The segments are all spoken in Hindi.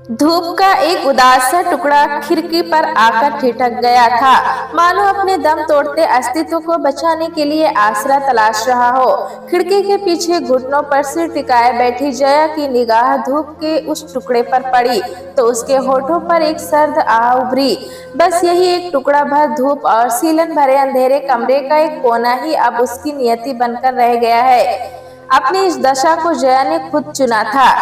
धूप का एक उदास सा टुकड़ा खिड़की पर आकर ठिठक गया था, मानो अपने दम तोड़ते अस्तित्व को बचाने के लिए आसरा तलाश रहा हो। खिड़की के पीछे घुटनों पर सिर टिकाए बैठी जया की निगाह धूप के उस टुकड़े पर पड़ी तो उसके होठों पर एक सर्द आह उभरी। बस यही एक टुकड़ा भर धूप और सीलन भरे अंधेरे कमरे का एक कोना ही अब उसकी नियति बनकर रह गया है। अपनी इस दशा को जया ने खुद चुना था,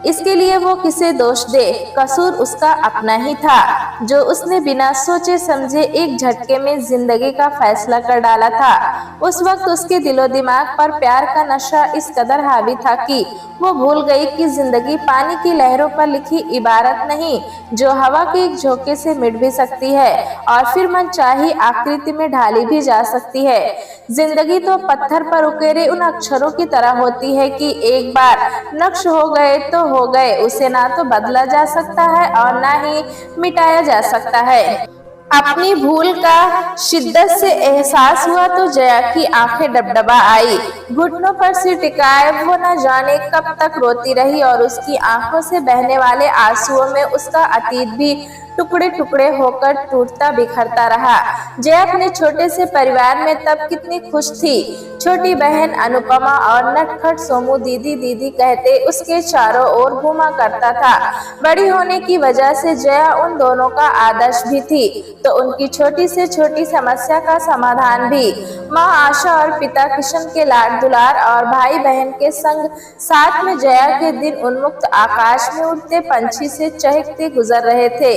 इसके लिए वो किसे दोष दे, कसूर उसका अपना ही था जो उसने बिना सोचे समझे एक झटके में जिंदगी का फैसला कर डाला था। उस वक्त उसके दिलो दिमाग पर प्यार का नशा इस कदर हावी था कि वो भूल गई कि जिंदगी पानी की लहरों पर लिखी इबारत नहीं जो हवा के एक झोंके से मिट भी सकती है और फिर मनचाही आकृति में ढाली भी जा सकती है। जिंदगी तो पत्थर पर उकेरे उन अक्षरों की तरह होती है कि एक बार नक्श हो गए तो हो गए, उसे ना तो बदला जा सकता है और ना ही मिटाया जा सकता है। अपनी भूल का शिद्दत से एहसास हुआ तो जया की आंखें डबडबा आई। घुटनों पर सिर टिकाए वो न जाने कब तक रोती रही और उसकी आंखों से बहने वाले आंसुओं में उसका अतीत भी टुकड़े टुकड़े होकर टूटता बिखरता रहा। जया अपने छोटे से परिवार में तब कितनी खुश थी। छोटी बहन अनुपमा और नटखट सोमू दीदी दीदी कहते उसके चारों ओर घूमा करता था। बड़ी होने की वजह से जया उन दोनों का आदर्श भी थी तो उनकी छोटी से छोटी समस्या का समाधान भी। माँ आशा और पिता किशन के लाड दुलार और भाई बहन के संग साथ में जया के दिन उन्मुक्त आकाश में उड़ते पंछी से चहकते गुजर रहे थे।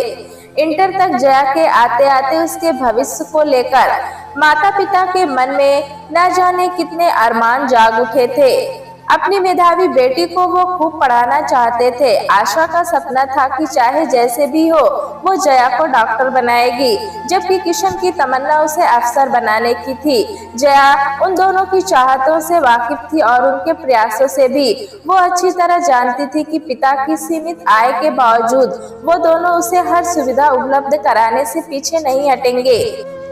इंटर तक जया के आते आते उसके भविष्य को लेकर माता पिता के मन में न जाने कितने अरमान जाग उठे थे। अपनी मेधावी बेटी को वो खूब पढ़ाना चाहते थे। आशा का सपना था कि चाहे जैसे भी हो वो जया को डॉक्टर बनाएगी, जबकि किशन की तमन्ना उसे अफसर बनाने की थी। जया उन दोनों की चाहतों से वाकिफ थी और उनके प्रयासों से भी। वो अच्छी तरह जानती थी कि पिता की सीमित आय के बावजूद वो दोनों उसे हर सुविधा उपलब्ध कराने से पीछे नहीं हटेंगे।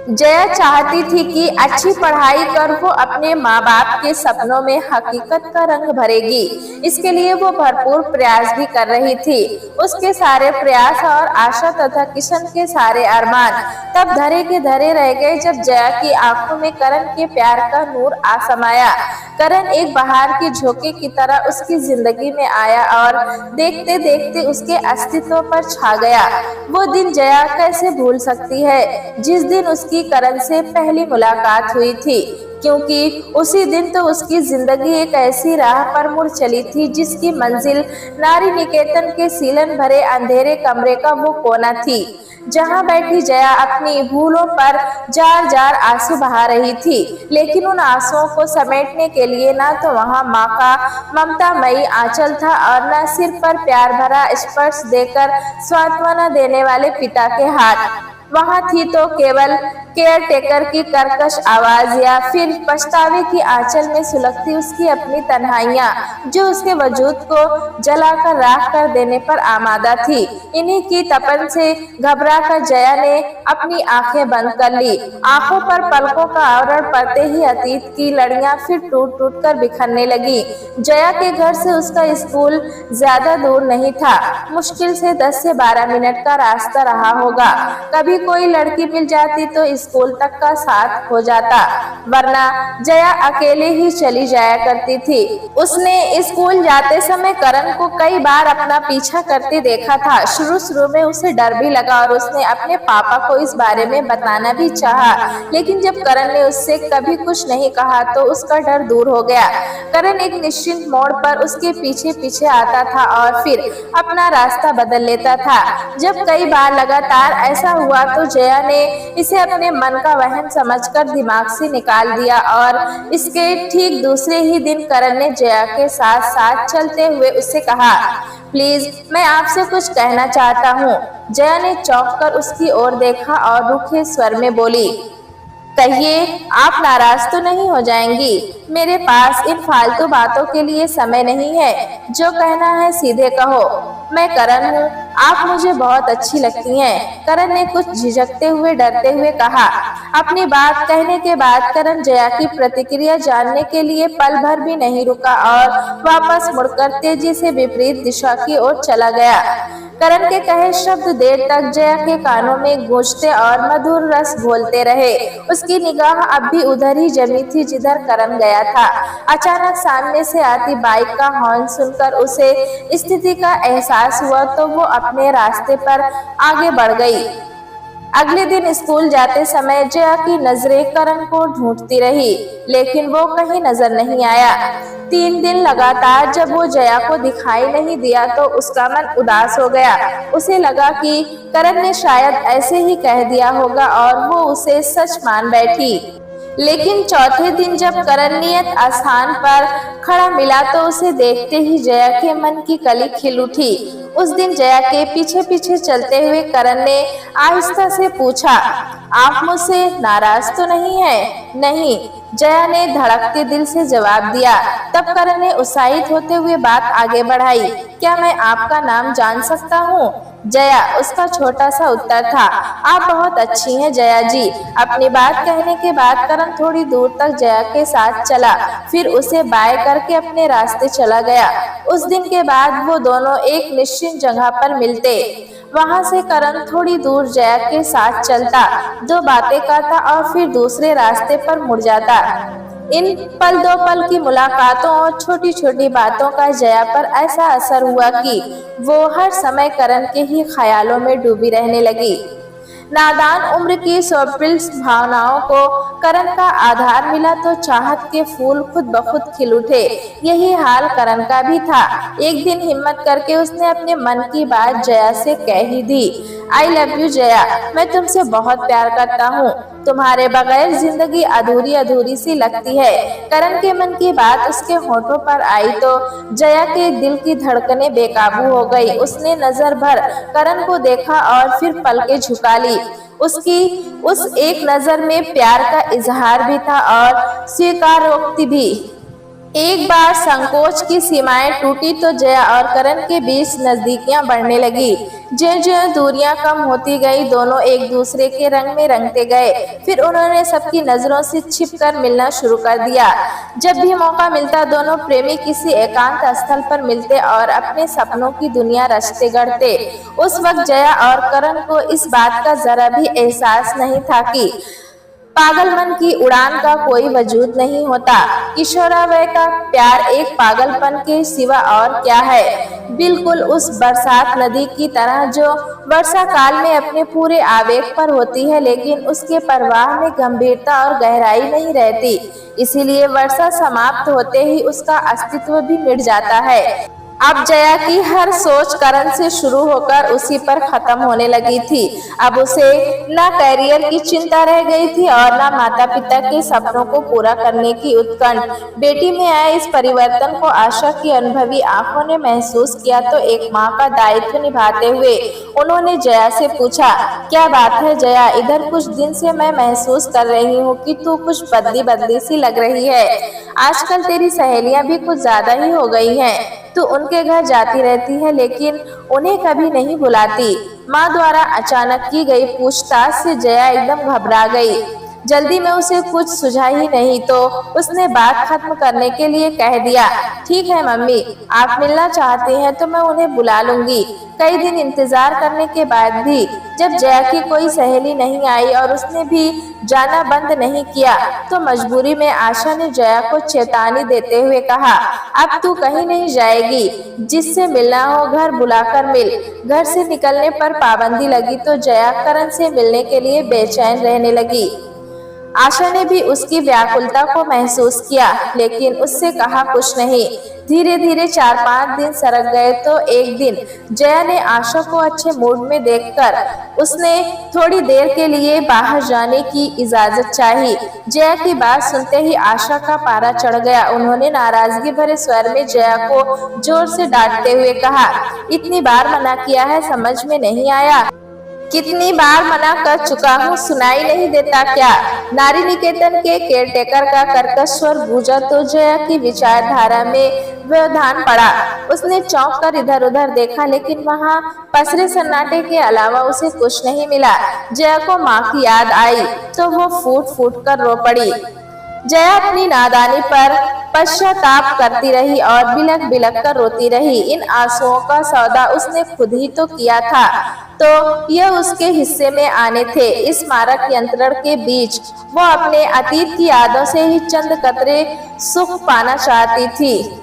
जया चाहती थी कि अच्छी पढ़ाई कर वो अपने माँ बाप के सपनों में हकीकत का रंग भरेगी। इसके लिए वो भरपूर प्रयास भी कर रही थी। उसके सारे प्रयास और आशा तथा किशन के सारे अरमान तब धरे के धरे रह गए जब जया की आंखों में करण के प्यार का नूर आ समाया। करण एक बहार के झोंके की तरह उसकी जिंदगी में आया और देखते देखते उसके अस्तित्व पर छा गया। वो दिन जया कैसे भूल सकती है जिस दिन उसकी करण से पहली मुलाकात हुई थी, क्योंकि उसी दिन तो उसकी जिंदगी एक ऐसी राह पर मुड़ चली थी जिसकी मंजिल नारी निकेतन के सीलन भरे अंधेरे कमरे का वो कोना थी जहां बैठी जया अपनी भूलों पर जार जार आंसू बहा रही थी। लेकिन उन आंसुओं को समेटने के लिए ना तो वहां माँ का ममतामयी आंचल था और न सिर पर प्यार भरा स्पर्श देकर सांत्वना देने वाले पिता के हाथ। वहां थी तो केवल केयर टेकर की कर्कश आवाज या फिर पछतावे की आंचल में सुलगती उसकी अपनी तन्हाइयां जो उसके वजूद को जलाकर राख कर देने पर आमादा थी। इन्हीं की तपन से घबरा कर जया ने अपनी आंखें बंद कर ली। आंखों पर पलकों का आवरण पड़ते ही अतीत की लड़ियां फिर टूट टूट कर बिखरने लगी। जया के घर से उसका स्कूल ज्यादा दूर नहीं था, मुश्किल से 10 से 12 मिनट का रास्ता रहा होगा। कभी कोई लड़की मिल जाती तो स्कूल तक का साथ हो जाता, वरना जया अकेले ही चली जाया करती थी। उसने स्कूल जाते समय करण को कई बार अपना पीछा करते देखा था। शुरू में उसे डर भी लगा और उसने अपने पापा को इस बारे में बताना भी चाहा, लेकिन जब करण ने उससे कभी कुछ नहीं कहा तो उसका डर दूर हो गया। करण एक निश्चित मोड़ पर उसके पीछे पीछे आता था और फिर अपना रास्ता बदल लेता था। जब कई बार लगातार ऐसा हुआ तो जया ने इसे अपने मन का वहम समझकर दिमाग से निकाल दिया और इसके ठीक दूसरे ही दिन करण ने जया के साथ साथ चलते हुए उससे कहा, प्लीज मैं आपसे कुछ कहना चाहता हूँ। जया ने चौंक कर उसकी ओर देखा और रूखे स्वर में बोली, कहिए, आप नाराज तो नहीं हो जाएंगी? मेरे पास इन फालतू बातों के लिए समय नहीं है, जो कहना है सीधे कहो। मैं करण हूँ, आप मुझे बहुत अच्छी लगती हैं। करण ने कुछ झिझकते हुए डरते हुए कहा। अपनी बात कहने के बाद करण जया की प्रतिक्रिया जानने के लिए पल भर भी नहीं रुका और वापस मुड़कर तेजी से विपरीत दिशा की ओर चला गया। करण के कहे शब्द देर तक जया के कानों में गूंजते और मधुर रस घोलते रहे। उसकी निगाह अब भी उधर ही जमी थी जिधर करण गया था। अचानक सामने से आती बाइक का हॉर्न सुनकर उसे स्थिति का एहसास हुआ तो वो अपने रास्ते पर आगे बढ़ गई। अगले दिन स्कूल जाते समय जया की नजरें करण को ढूंढती रही, लेकिन वो कहीं नजर नहीं आया। 3 दिन लगातार जब वो जया को दिखाई नहीं दिया तो उसका मन उदास हो गया। उसे लगा कि करण ने शायद ऐसे ही कह दिया होगा और वो उसे सच मान बैठी। लेकिन चौथे दिन जब करण नियत स्थान पर खड़ा मिला तो उसे देखते ही जया के मन की कली खिल उठी। उस दिन जया के पीछे पीछे चलते हुए करण ने आहिस्ता से पूछा, आप मुझसे नाराज तो नहीं है? नहीं, जया ने धड़कते दिल से जवाब दिया। तब करण ने उत्साहित होते हुए बात आगे बढ़ाई, क्या मैं आपका नाम जान सकता हूँ? जया, उसका छोटा सा उत्तर था। आप बहुत अच्छी हैं जया जी। अपनी बात कहने के बाद करण थोड़ी दूर तक जया के साथ चला, फिर उसे बाय करके अपने रास्ते चला गया। उस दिन के बाद वो दोनों एक निश्चित जगह पर मिलते। वहां से करण थोड़ी दूर जया के साथ चलता, 2 बातें करता और फिर दूसरे रास्ते पर मुड़ जाता। इन पल 2 पल की मुलाकातों और छोटी छोटी बातों का जया पर ऐसा असर हुआ कि वो हर समय करण के ही ख्यालों में डूबी रहने लगी। नादान उम्र की स्वप्निल भावनाओं को करण का आधार मिला तो चाहत के फूल खुद ब खुद खिल उठे। यही हाल करण का भी था। एक दिन हिम्मत करके उसने अपने मन की बात जया से कह ही दी, आई लव यू जया, मैं तुमसे बहुत प्यार करता हूँ। तुम्हारे बगैर जिंदगी अधूरी अधूरी सी लगती है। करण के मन की बात उसके होठों पर आई तो जया के दिल की धड़कनें बेकाबू हो गई। उसने नजर भर करण को देखा और फिर पलकें झुका ली। उसकी उस एक नजर में प्यार का इजहार भी था और स्वीकारोक्ति भी। एक बार संकोच की सीमाएं टूटी तो जया और करण के बीच नजदीकियां बढ़ने लगी। ज्यों ज्यों दूरियां कम होती गई दोनों एक दूसरे के रंग में रंगते गए। फिर उन्होंने सबकी नजरों से छिपकर मिलना शुरू कर दिया। जब भी मौका मिलता दोनों प्रेमी किसी एकांत स्थल पर मिलते और अपने सपनों की दुनिया रचते गढ़ते। उस वक्त जया और करण को इस बात का जरा भी एहसास नहीं था कि पागल मन की उड़ान का कोई वजूद नहीं होता। किशोरावय का प्यार एक पागलपन के सिवा और क्या है। बिल्कुल उस बरसात नदी की तरह जो वर्षा काल में अपने पूरे आवेग पर होती है, लेकिन उसके प्रवाह में गंभीरता और गहराई नहीं रहती। इसीलिए वर्षा समाप्त होते ही उसका अस्तित्व भी मिट जाता है। अब जया की हर सोच करण से शुरू होकर उसी पर खत्म होने लगी थी। अब उसे न करियर की चिंता रह गई थी और न माता पिता के सपनों को पूरा करने की उत्कंठ। बेटी में आए इस परिवर्तन को आशा की अनुभवी आंखों ने महसूस किया तो एक माँ का दायित्व निभाते हुए उन्होंने जया से पूछा, क्या बात है जया, इधर कुछ दिन से मैं महसूस कर रही हूँ कि तू कुछ बदली बदली सी लग रही है। आजकल तेरी सहेलियां भी कुछ ज्यादा ही हो गई हैं। तू उनके घर जाती रहती है लेकिन उन्हें कभी नहीं बुलाती। माँ द्वारा अचानक की गई पूछताछ से जया एकदम घबरा गई। जल्दी में उसे कुछ सुझा ही नहीं तो उसने बात खत्म करने के लिए कह दिया, ठीक है मम्मी, आप मिलना चाहते हैं तो मैं उन्हें बुला लूंगी। कई दिन इंतजार करने के बाद भी जब जया की कोई सहेली नहीं आई और उसने भी जाना बंद नहीं किया तो मजबूरी में आशा ने जया को चेतावनी देते हुए कहा, अब तू कहीं नहीं जाएगी, जिससे मिलना हो घर बुलाकर मिल। घर से निकलने पर पाबंदी लगी तो जया करण से मिलने के लिए बेचैन रहने लगी। आशा ने भी उसकी व्याकुलता को महसूस किया लेकिन उससे कहा कुछ नहीं। धीरे धीरे 4-5 दिन सरक गए तो एक दिन जया ने आशा को अच्छे मूड में देखकर उसने थोड़ी देर के लिए बाहर जाने की इजाजत चाही। जया की बात सुनते ही आशा का पारा चढ़ गया। उन्होंने नाराजगी भरे स्वर में जया को जोर से डांटते हुए कहा, इतनी बार मना किया है, समझ में नहीं आया? कितनी बार मना कर चुका हूँ, सुनाई नहीं देता क्या? नारी निकेतन के केयरटेकर का कर्कश स्वर गूंजा तो जया की विचारधारा में व्यवधान पड़ा। उसने चौंक कर इधर उधर देखा लेकिन वहाँ पसरे सन्नाटे के अलावा उसे कुछ नहीं मिला। जया को माँ की याद आई तो वो फूट फूट कर रो पड़ी। जया अपनी नादानी पर पश्चाताप करती रही और बिलख बिलख कर रोती रही। इन आंसुओं का सौदा उसने खुद ही तो किया था, तो यह उसके हिस्से में आने थे। इस मारक यंत्रण के बीच वो अपने अतीत की यादों से ही चंद कतरे सुख पाना चाहती थी,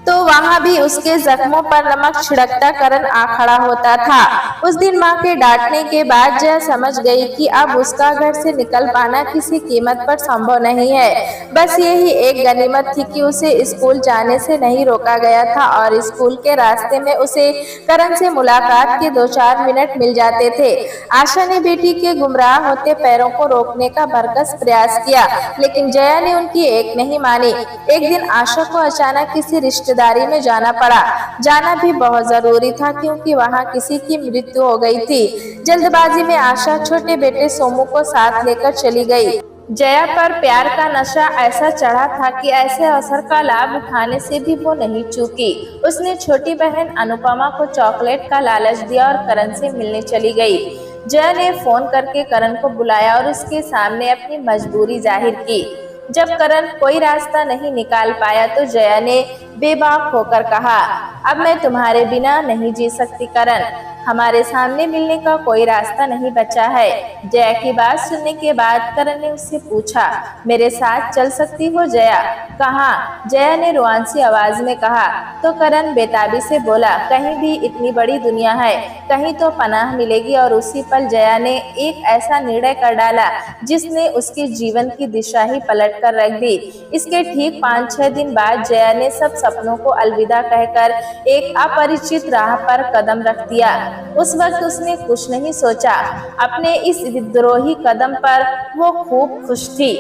तो वहाँ भी उसके जख्मों पर नमक छिड़कता करण आ खड़ा होता था। उस दिन माँ के डांटने के बाद जया समझ गई कि अब उसका घर से निकल पाना किसी कीमत पर संभव नहीं है। बस यही एक गनीमत थी कि उसे स्कूल जाने से नहीं रोका गया था और स्कूल के रास्ते में उसे करण से मुलाकात के 2-4 मिनट मिल जाते थे। आशा ने बेटी के गुमराह होते पैरों को रोकने का भरकस प्रयास किया, लेकिन जया ने उनकी एक नहीं मानी। एक दिन आशा को अचानक किसी रिश्तेदारी में जाना पड़ा। जाना भी बहुत जरूरी था क्योंकि वहां किसी की मृत्यु हो गई थी। जल्दबाजी में आशा छोटे बेटे सोमू को साथ लेकर चली गई। जया पर प्यार का नशा ऐसा चढ़ा था कि ऐसे अवसर का लाभ उठाने से भी वो नहीं चूकी। उसने छोटी बहन अनुपमा को चॉकलेट का लालच दिया और करण से मिलने चली गई। जया ने फोन करके करण को बुलाया और उसके सामने अपनी मजबूरी जाहिर की। जब करण कोई रास्ता नहीं निकाल पाया तो जया ने बेबाक होकर कहा, अब मैं तुम्हारे बिना नहीं जी सकती करण, हमारे सामने मिलने का कोई रास्ता नहीं बचा है। जया की बात सुनने के बाद करण ने उससे पूछा, मेरे साथ चल सकती हो जया? कहाँ? जया ने रुआंसी आवाज में कहा। तो करण बेताबी से बोला, कहीं भी इतनी बड़ी दुनिया है, कहीं तो पनाह मिलेगी। और उसी पल जया ने एक ऐसा निर्णय कर डाला जिसने उसके जीवन की दिशा ही पलट कर रख दी। इसके ठीक 5-6 दिन बाद जया ने सब सपनों को अलविदा कहकर एक अपरिचित राह पर कदम रख दिया। उस वक्त उसने कुछ नहीं सोचा। अपने इस विद्रोही कदम पर वो खूब खुश थी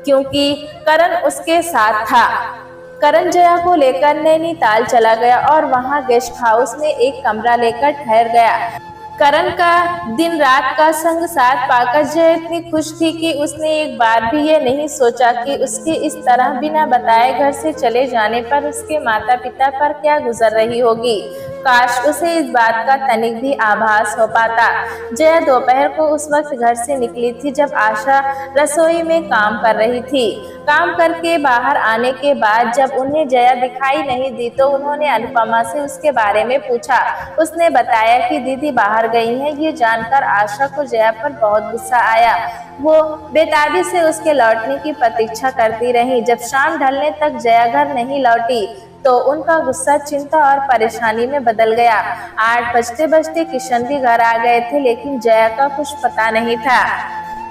क्योंकि करण उसके साथ था। करण जया को लेकर नैनीताल चला गया और वहां गेस्ट हाउस में एक कमरा लेकर ठहर गया। करण का दिन रात का संग साथ पाकर जया इतनी खुश थी कि उसने एक बार भी ये नहीं सोचा कि उसके इस तरह बिना बताए घर से चले जाने पर उसके माता पिता पर क्या गुजर रही होगी। काश उसे इस बात का तनिक भी आभास हो पाता। जया दोपहर को उस वक्त घर से निकली थी जब आशा रसोई में काम कर रही थी। काम करके बाहर आने के बाद जब उन्हें जया दिखाई नहीं दी तो उन्होंने अनुपमा से उसके बारे में पूछा। उसने बताया कि दीदी बाहर गई हैं। ये जानकर आशा को जया पर बहुत गुस्सा आया। वो बेताबी से उसके लौटने की प्रतीक्षा करती रही। जब शाम ढलने तक जया घर नहीं लौटी तो उनका गुस्सा चिंता और परेशानी में बदल गया। 8 बजते बजते किशन भी घर आ गए थे, लेकिन जया का कुछ पता नहीं था।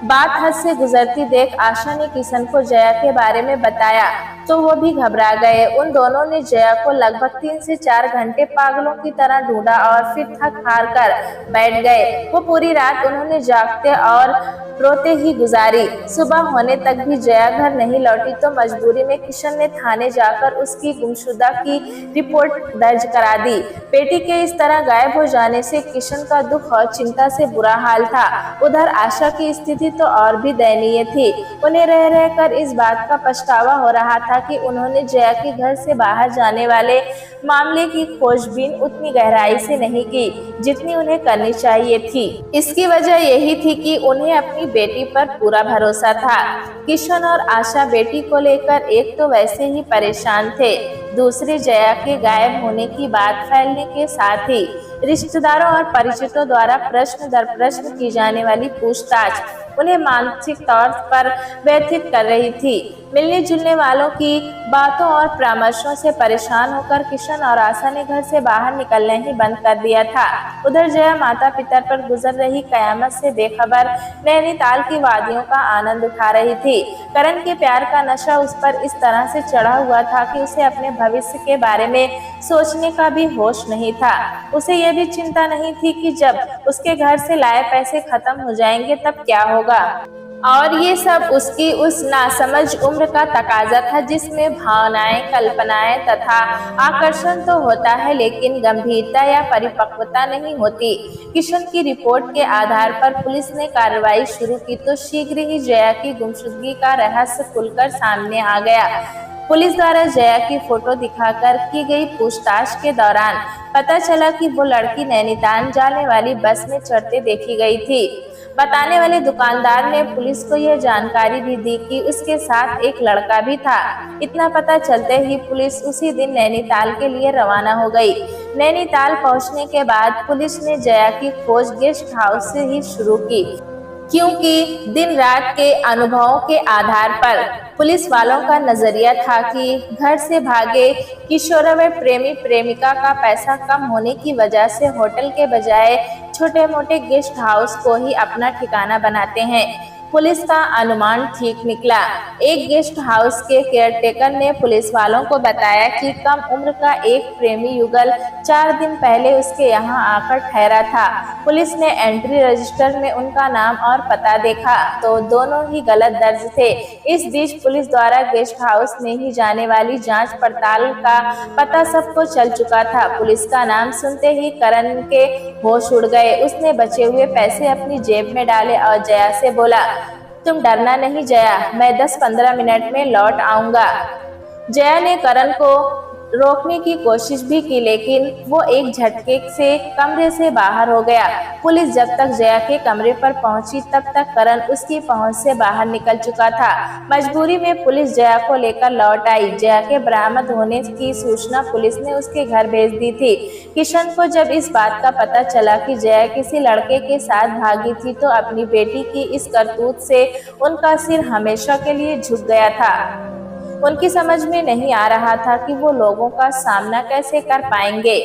बात हद से गुजरती देख आशा ने किशन को जया के बारे में बताया तो वो भी घबरा गए। उन दोनों ने जया को लगभग 3 से 4 घंटे पागलों की तरह ढूंढा और फिर थक हार कर बैठ गए। वो पूरी रात उन्होंने जागते और रोते ही गुजारी। सुबह होने तक भी जया घर नहीं लौटी तो मजबूरी में किशन ने थाने जाकर उसकी गुमशुदा की रिपोर्ट दर्ज करा दी। बेटी के इस तरह गायब हो जाने से किशन का दुख और चिंता से बुरा हाल था। उधर आशा की स्थिति तो और भी दयनीय थी। उन्हें रह रहकर इस बात का पछतावा हो रहा था कि उन्होंने जया के घर से बाहर जाने वाले मामले की खोजबीन उतनी गहराई से नहीं की जितनी उन्हें करनी चाहिए थी। इसकी वजह यही थी कि उन्हें अपनी बेटी पर पूरा भरोसा था। किशन और आशा बेटी को लेकर एक तो वैसे ही परेशान थे, दूसरी जया के गायब होने की बात फैलने के साथ ही रिश्तेदारों और परिचितों द्वारा प्रश्न दर प्रश्न की जाने वाली पूछताछ उन्हें मानसिक तौर पर व्यथित कर रही थी। मिलने जुलने वालों की बातों और परामर्शों से परेशान होकर किशन और आशा ने घर से बाहर निकलने ही बंद कर दिया था। उधर जया माता पिता पर गुजर रही कयामत से बेखबर नैनीताल की वादियों का आनंद उठा रही थी। करण के प्यार का नशा उस पर इस तरह से चढ़ा हुआ था कि उसे अपने भविष्य के बारे में सोचने का भी होश नहीं था। उसे यह भी चिंता नहीं थी कि जब उसके घर से लाए पैसे खत्म हो जाएंगे तब क्या होगा। और ये सब उसकी उस नासमझ उम्र का तकाजा था जिसमें भावनाएं, कल्पनाएं तथा आकर्षण तो होता है लेकिन गंभीरता या परिपक्वता नहीं होती। किशन की रिपोर्ट के आधार पर पुलिस ने कार्रवाई शुरू की तो शीघ्र ही जया की गुमशुदगी का रहस्य खुलकर सामने आ गया। पुलिस द्वारा जया की फोटो दिखाकर की गई पूछताछ के दौरान पता चला कि वो लड़की नैनीताल जाने वाली बस में चढ़ते देखी गई थी। बताने वाले दुकानदार ने पुलिस को यह जानकारी भी दी कि उसके साथ एक लड़का भी था। इतना पता चलते ही पुलिस उसी दिन नैनीताल के लिए रवाना हो गई। नैनीताल पहुंचने के बाद पुलिस ने जया की खोज गेस्ट हाउस से ही शुरू की, क्योंकि दिन रात के अनुभवों के आधार पर पुलिस वालों का नजरिया था कि घर से भागे किशोरवय प्रेमी प्रेमिका का पैसा कम होने की वजह से होटल के बजाय छोटे मोटे गेस्ट हाउस को ही अपना ठिकाना बनाते हैं। पुलिस का अनुमान ठीक निकला। एक गेस्ट हाउस के केयरटेकर ने पुलिस वालों को बताया कि कम उम्र का एक प्रेमी युगल 4 दिन पहले उसके यहां आकर ठहरा था। पुलिस ने एंट्री रजिस्टर में उनका नाम और पता देखा तो दोनों ही गलत दर्ज थे। इस बीच पुलिस द्वारा गेस्ट हाउस में ही जाने वाली जांच पड़ताल का पता सबको चल चुका था। पुलिस का नाम सुनते ही करण के होश उड़ गए। उसने बचे हुए पैसे अपनी जेब में डाले और जया से बोला, तुम डरना नहीं जया, मैं 10-15 मिनट में लौट आऊंगा। जया ने करण को रोकने की कोशिश भी की, लेकिन वो एक झटके से कमरे से बाहर हो गया। पुलिस जब तक जया के कमरे पर पहुंची तब तक करण उसकी पहुंच से बाहर निकल चुका था। मजबूरी में पुलिस जया को लेकर लौट आई। जया के बरामद होने की सूचना पुलिस ने उसके घर भेज दी थी। किशन को जब इस बात का पता चला कि जया किसी लड़के के साथ भागी थी तो अपनी बेटी की इस करतूत से उनका सिर हमेशा के लिए झुक गया था। उनकी समझ में नहीं आ रहा था कि वो लोगों का सामना कैसे कर पाएंगे।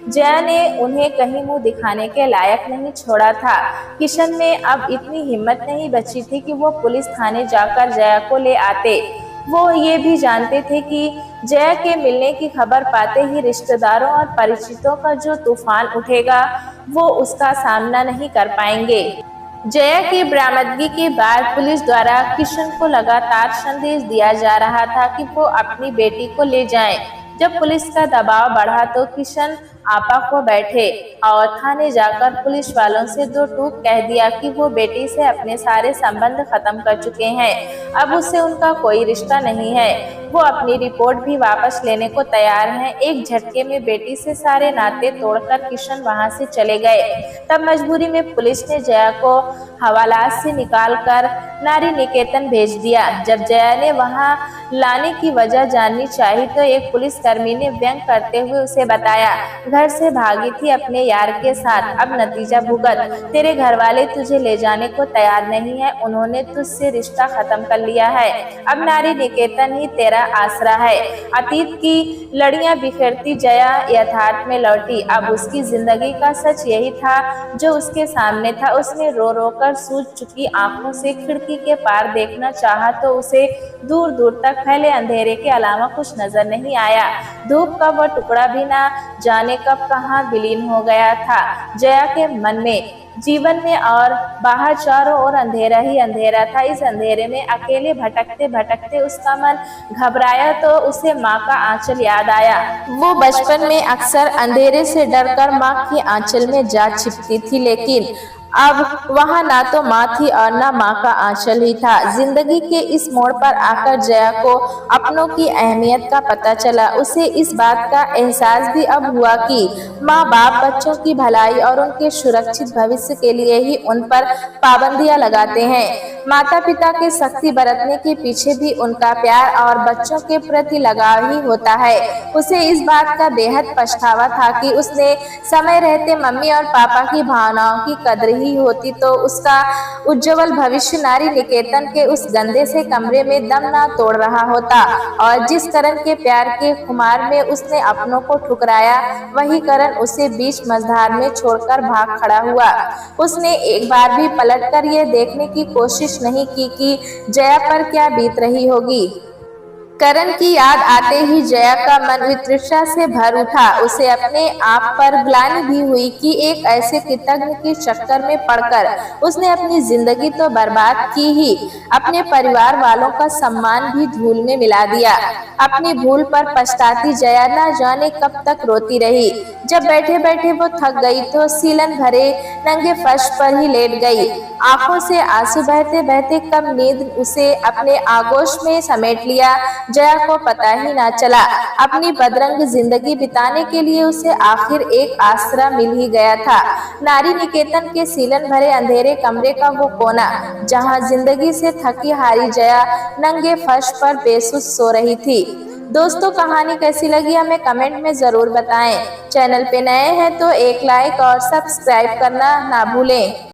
जया ने उन्हें कहीं मुंह दिखाने के लायक नहीं छोड़ा था। किशन में अब इतनी हिम्मत नहीं बची थी कि वो पुलिस थाने जाकर जया को ले आते। वो ये भी जानते थे कि जया के मिलने की खबर पाते ही रिश्तेदारों और परिचितों का जो तूफान उठेगा वो उसका सामना नहीं कर पाएंगे। जया की बरामदगी के बाद पुलिस द्वारा किशन को लगातार संदेश दिया जा रहा था कि वो अपनी बेटी को ले जाएं। जब पुलिस का दबाव बढ़ा तो किशन आपा को बैठे और थाने जाकर पुलिस वालों से 2 टूक कह दिया कि वो बेटी से अपने सारे संबंध खत्म कर चुके हैं, अब उससे उनका कोई रिश्ता नहीं है। वो अपनी रिपोर्ट भी वापस लेने को तैयार हैं। एक झटके में बेटी से सारे नाते तोड़कर किशन वहां से चले गए। तब मजबूरी में पुलिस ने जया को हवालात से निकालकर नारी निकेतन भेज दिया। जब जया ने वहां लाने की वजह जाननी चाहिए तो एक पुलिसकर्मी ने व्यंग करते हुए उसे बताया, घर से भागी थी अपने यार के साथ, अब नतीजा भुगत। तेरे घर वाले तुझे ले जाने को तैयार नहीं है, उन्होंने तुझसे रिश्ता खत्म कर लिया है। अब नारी निकेतन ही तेरा आसरा है। अतीत की लड़ियां बिखेरती जया यथार्थ में लौटी। अब उसकी जिंदगी का सच यही था जो उसके सामने था। उसने रो रो कर सूज चुकी आंखों से खिड़की के पार देखना चाहा तो उसे दूर दूर तक फैले अंधेरे के अलावा कुछ नजर नहीं आया। धूप का वह टुकड़ा भी ना जाने कब कहाँ विलीन हो गया था। जया के मन में, जीवन में और बाहर चारों ओर अंधेरा ही अंधेरा था। इस अंधेरे में अकेले भटकते भटकते उसका मन घबराया तो उसे माँ का आंचल याद आया। वो बचपन में अक्सर अंधेरे से डरकर माँ के आंचल में जा छिपती थी, लेकिन अब वहाँ ना तो माँ थी और ना माँ का आंचल ही था। जिंदगी के इस मोड़ पर आकर जया को अपनों की अहमियत का पता चला। उसे इस बात का एहसास भी अब हुआ कि माँ बाप बच्चों की भलाई और उनके सुरक्षित भविष्य के लिए ही उन पर पाबंदियां लगाते हैं। माता पिता के सख्ती बरतने के पीछे भी उनका प्यार और बच्चों के प्रति लगाव ही होता है। उसे इस बात का बेहद पछतावा था कि उसने समय रहते मम्मी और पापा की भावनाओं की कदर ही होती तो उसका उज्जवल भविष्य नारी निकेतन के उस गंदे से कमरे में दम ना तोड़ रहा होता। और जिस करण के प्यार के खुमार में उसने अपनों को ठुकराया, वही करण उसे बीच मझधार में छोड़कर भाग खड़ा हुआ। उसने एक बार भी पलटकर यह देखने की कोशिश नहीं की कि जया पर क्या बीत रही होगी। करण की याद आते ही जया का मन वितृष्णा से भर उठा। उसे अपने आप पर ग्लानि भी हुई कि एक ऐसे कृतज्ञ के चक्कर में पड़कर उसने अपनी जिंदगी तो बर्बाद की ही, अपने परिवार वालों का सम्मान भी धूल में मिला दिया। अपनी भूल पर पछताती जया न जाने कब तक रोती रही। जब बैठे बैठे वो थक गई तो सीलन भरे नंगे फर्श पर ही लेट गई। आंखों से आंसू बहते बहते कब नींद उसे अपने आगोश में समेट लिया, जया को पता ही ना चला। अपनी बदरंग जिंदगी बिताने के लिए उसे आखिर एक आसरा मिल ही गया था। नारी निकेतन के सीलन भरे अंधेरे कमरे का वो कोना, जहां जिंदगी से थकी हारी जया नंगे फर्श पर बेसुध सो रही थी। दोस्तों, कहानी कैसी लगी हमें कमेंट में जरूर बताएं। चैनल पे नए हैं तो एक लाइक और सब्सक्राइब करना ना भूलें।